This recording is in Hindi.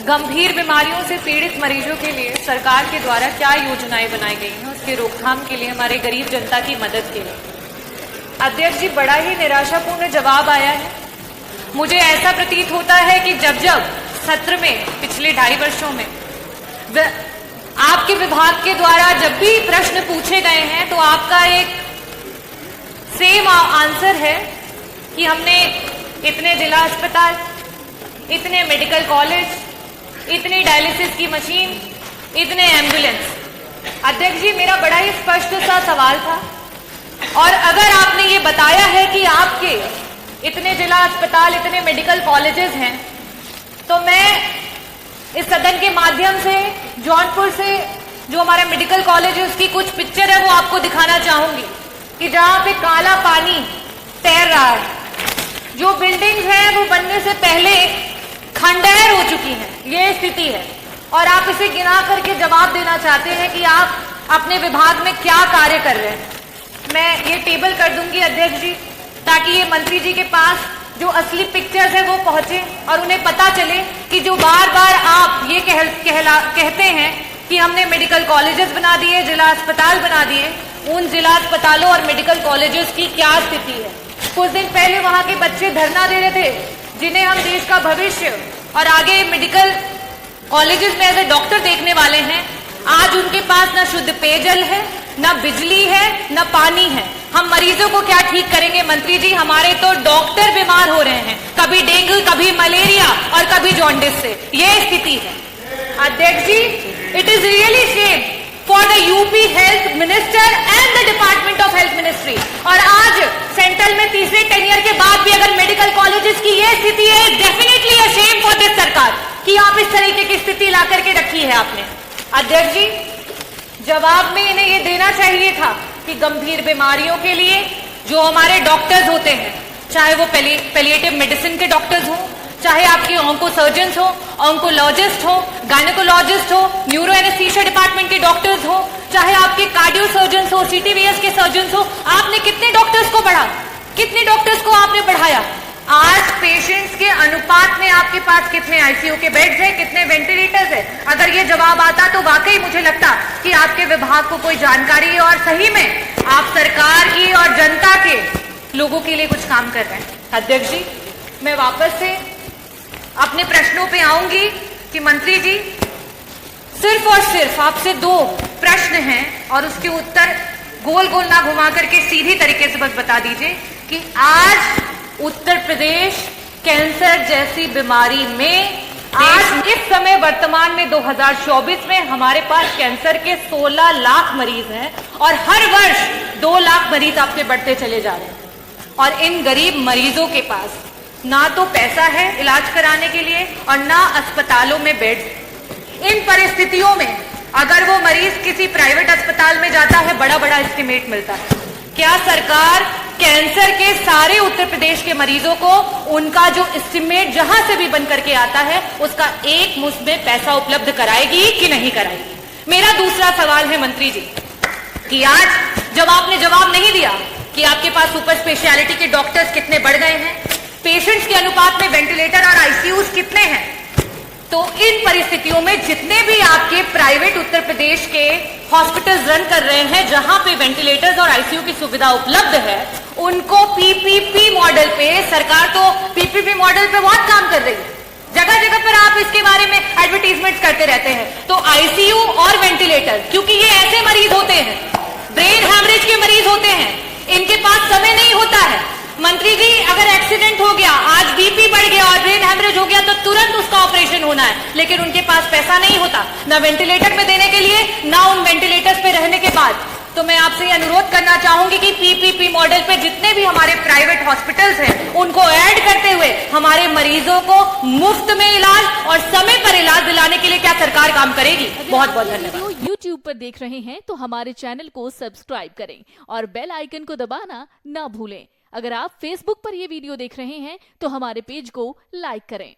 गंभीर बीमारियों से पीड़ित मरीजों के लिए सरकार के द्वारा क्या योजनाएं बनाई गई हैं, उसके रोकथाम के लिए, हमारे गरीब जनता की मदद के लिए। अध्यक्ष जी, बड़ा ही निराशापूर्ण जवाब आया है। मुझे ऐसा प्रतीत होता है कि जब जब सत्र में पिछले 2.5 वर्षों में आपके विभाग के द्वारा जब भी प्रश्न पूछे गए हैं तो आपका एक सेम आंसर है कि हमने इतने जिला अस्पताल, इतने मेडिकल कॉलेज, इतनी डायलिसिस की मशीन, इतने एम्बुलेंस। अध्यक्ष जी, मेरा बड़ा ही स्पष्ट सा सवाल था, और अगर आपने ये बताया है कि आपके इतने जिला अस्पताल, इतने मेडिकल कॉलेजेस हैं, तो मैं इस सदन के माध्यम से जौनपुर से जो हमारा मेडिकल कॉलेज है उसकी कुछ पिक्चर है वो आपको दिखाना चाहूंगी कि जहां पे काला पानी तैर रहा है, जो बिल्डिंग्स हैं वो बनने से पहले खंडहर हो चुकी हैं, ये स्थिति है। और आप इसे गिना करके जवाब देना चाहते हैं कि आप अपने विभाग में क्या कार्य कर रहे हैं। मैं ये टेबल कर दूंगी अध्यक्ष जी, ताकि ये मंत्री जी के पास जो असली पिक्चर्स है वो पहुंचे और उन्हें पता चले कि जो बार बार आप ये कहते हैं कि हमने मेडिकल कॉलेजेस बना दिए, जिला अस्पताल बना दिए, उन जिला अस्पतालों और मेडिकल कॉलेजेस की क्या स्थिति है। कुछ दिन पहले वहां के बच्चे धरना दे रहे थे, जिन्हें हम देश का भविष्य और आगे मेडिकल कॉलेजेस में एज ए डॉक्टर देखने वाले हैं। आज उनके पास ना शुद्ध पेयजल है, ना बिजली है, ना पानी है। हम मरीजों को क्या ठीक करेंगे मंत्री जी? हमारे तो डॉक्टर बीमार हो रहे हैं, कभी डेंगू, कभी मलेरिया और कभी जॉन्डिस से। ये स्थिति है अध्यक्ष जी। It is really shame for the UP health minister and the department of health ministry. और आज सेंट्रल में तीसरे टेनियर के बाद भी अगर मेडिकल कॉलेजेस की ये स्थिति है, definitely a shame for this सरकार कि आप इस तरीके की स्थिति ला करके रखी है आपने। अध्यक्ष जी, जवाब में इन्हें ये देना चाहिए था कि गंभीर बीमारियों के लिए जो हमारे डॉक्टर्स होते हैं, चाहे वो पैलिएटिव मेडिसिन के डॉक्टर्स हो, चाहे आपके ऑन्को सर्जन्स हो, ऑन्कोलॉजिस्ट हो, गायनेकोलॉजिस्ट हो, न्यूरो एनेस्थीसिया डिपार्टमेंट के डॉक्टर्स हो, चाहे आपके कार्डियो सर्जन्स हो, सीटीवीएस के सर्जन्स हो, आपने कितने डॉक्टर्स को बढ़ा, कितने डॉक्टर्स को आपने बढ़ाया? आज पेशेंट्स के अनुपात में आपके पास कितने आईसीयू के बेड्स हैं, कितने वेंटिलेटर्स हैं? अगर ये जवाब आता तो वाकई मुझे लगता कि आपके विभाग को कोई जानकारी है और सही में आप सरकार की और जनता के लोगों के लिए कुछ काम कर रहे हैं। अध्यक्ष जी, मैं वापस से अपने प्रश्नों पे आऊंगी कि मंत्री जी, सिर्फ और सिर्फ आपसे 2 प्रश्न हैं और उसके उत्तर गोल गोल ना घुमा करके सीधी तरीके से बस बता दीजिए कि आज उत्तर प्रदेश कैंसर जैसी बीमारी में आज इस समय वर्तमान में 2024 में हमारे पास कैंसर के 16 लाख मरीज हैं और हर वर्ष 2 लाख मरीज आपके बढ़ते चले जा रहे हैं। और इन गरीब मरीजों के पास ना तो पैसा है इलाज कराने के लिए और ना अस्पतालों में बेड। इन परिस्थितियों में अगर वो मरीज किसी प्राइवेट अस्पताल में जाता है, बड़ा बड़ा एस्टिमेट मिलता है। क्या सरकार कैंसर के सारे उत्तर प्रदेश के मरीजों को उनका जो एस्टिमेट जहां से भी बन करके आता है उसका एक मुश्त में पैसा उपलब्ध कराएगी कि नहीं कराएगी? मेरा दूसरा सवाल है मंत्री जी कि आज जब आपने जवाब नहीं दिया कि आपके पास सुपर स्पेशलिटी के डॉक्टर्स कितने बढ़ गए हैं, पेशेंट्स के अनुपात में वेंटिलेटर और आईसीयूज कितने हैं, तो इन परिस्थितियों में जितने भी आपके प्राइवेट उत्तर प्रदेश के हॉस्पिटल्स रन कर रहे हैं जहां पे वेंटिलेटर्स और आईसीयू की सुविधा उपलब्ध है, उनको पीपीपी मॉडल पे, सरकार तो पीपीपी मॉडल पे बहुत काम कर रही है, जगह जगह पर आप इसके बारे में एडवर्टीजमेंट करते रहते हैं। तो आईसीयू और वेंटिलेटर, क्योंकि ये ऐसे मरीज होते हैं, ब्रेन हैमरेज के मरीज होते हैं, इनके पास समय नहीं होता है। मंत्री जी, अगर एक्सीडेंट हो गया, आज बीपी बढ़ गया और ब्रेन हैमरेज हो गया तो तुरंत उसका ऑपरेशन होना है, लेकिन उनके पास पैसा नहीं होता ना वेंटिलेटर पे देने के लिए, ना उन वेंटिलेटर्स पे रहने के बाद। तो मैं आपसे ये अनुरोध करना चाहूंगी कि पीपीपी मॉडल पे जितने भी हमारे प्राइवेट हॉस्पिटल्स हैं उनको ऐड करते हुए हमारे मरीजों को मुफ्त में इलाज और समय पर इलाज दिलाने के लिए क्या सरकार काम करेगी? बहुत बहुत धन्यवाद। YouTube पर देख रहे हैं तो हमारे चैनल को सब्सक्राइब करें और बेल आइकन को दबाना ना भूलें। अगर आप Facebook पर यह वीडियो देख रहे हैं तो हमारे पेज को लाइक करें।